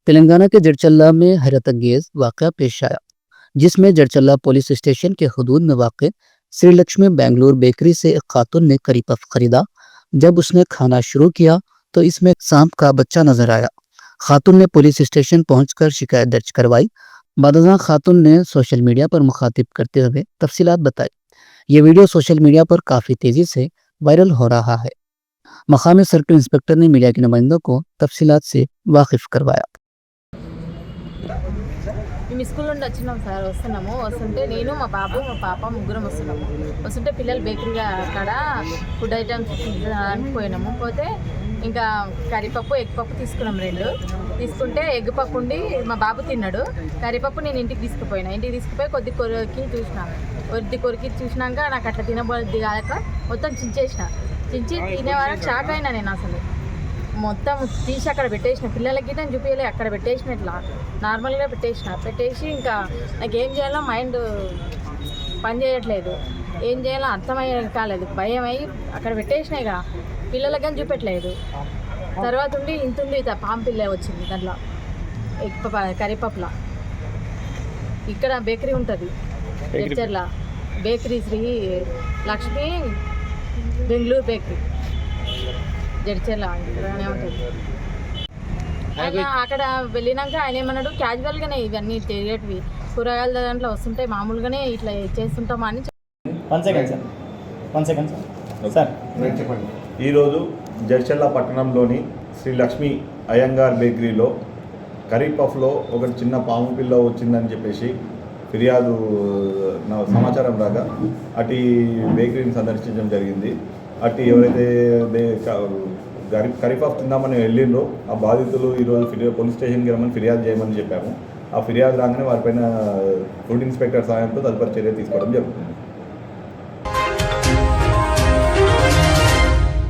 तेलंगाना के जड़चल्ला में हैरतअंगेज वाकया पेश आया, जिसमें जड़चल्ला पुलिस स्टेशन के हदूद में वाक़ श्री लक्ष्मी बेंगलुरु बेकरी से एक खातून ने करी पफ खरीदा। जब उसने खाना शुरू किया तो इसमें सांप का बच्चा नजर आया। खातून ने पुलिस स्टेशन पहुंचकर शिकायत दर्ज करवाई। बदज़ा खातून ने सोशल मीडिया पर मुखातिब करते हुए तफसीलात बताई। ये वीडियो सोशल मीडिया पर काफ़ी तेज़ी से वायरल हो रहा है। मकामी सर्किल इंस्पेक्टर ने मीडिया के नुमाइंदों को तफसीलात से वाकिफ करवाया। మేము స్కూల్ నుండి వచ్చినాం సార్. వస్తుంటే నేను మా బాబు మా పాప ముగ్గురం వస్తుంటే పిల్లలు బేకరీగా అక్కడ ఫుడ్ ఐటమ్స్ అని పోతే ఇంకా కర్రీపప్పు ఎగ్ పప్పు తీసుకున్నాం. తీసుకుంటే ఎగ్ పప్పు ఉండి మా బాబు తిన్నాడు. కర్రీపప్పు నేను ఇంటికి తీసుకుపోయి కొద్ది కొరికి చూసినాక నాకు అట్లా తినబోద్ది కాక మొత్తం చించి తినే వరకు షాక్ అయినా. నేను అసలు మొత్తం తీసి అక్కడ పెట్టేసిన, పిల్లలకి నేను చూపించలే, అక్కడ పెట్టేసిన, ఇట్లా నార్మల్గా పెట్టేసి ఇంకా నాకు ఏం చేయాలో మైండ్ పని చేయట్లేదు, ఏం చేయాలో అర్థమయ్యే కాలేదు. భయం అయ్యి అక్కడ పెట్టేసినా, ఇక పిల్లలకి కానీ చూపెట్టలేదు. తర్వాత ఇంతుంది పాము పిల్ల వచ్చింది దాంట్లో కర్రీపప్పులా. ఇక్కడ బేకరీ ఉంటుంది జడ్చర్ల, బేకరీ శ్రీ లక్ష్మి బెంగళూరు బేకరీ జడ్చర్ల ఉంటుంది. ఆయన అక్కడ వెళ్ళినాక ఆయన ఏమన్నాడు, క్యాజువల్గానే ఇవన్నీ తెలియటివి కూరగాయల దాంట్లో వస్తుంటాయి, మామూలుగానే ఇట్లా చేస్తుంటామా అని. ఈరోజు జడ్చర్ల పట్టణంలోని శ్రీ లక్ష్మి అయ్యంగార్ బేకరీలో కర్రీ పఫ్లో ఒక చిన్న పాము పిల్ల వచ్చిందని చెప్పేసి ఫిర్యాదు సమాచారం రాగా అటు బేకరీని సందర్శించడం జరిగింది. అటు ఎవరైతే కర్రీ పఫ్ తిందామని వెళ్ళిండ్రో ఆ బాధితులు ఈరోజు పోలీస్ స్టేషన్కి రమ్మని ఫిర్యాదు చేయమని చెప్పాము. ఆ ఫిర్యాదు రాగానే వారిపైన ఫుడ్ ఇన్స్పెక్టర్ సహాయంతో తదుపరి చర్య తీసుకోవడం జరుగుతుంది.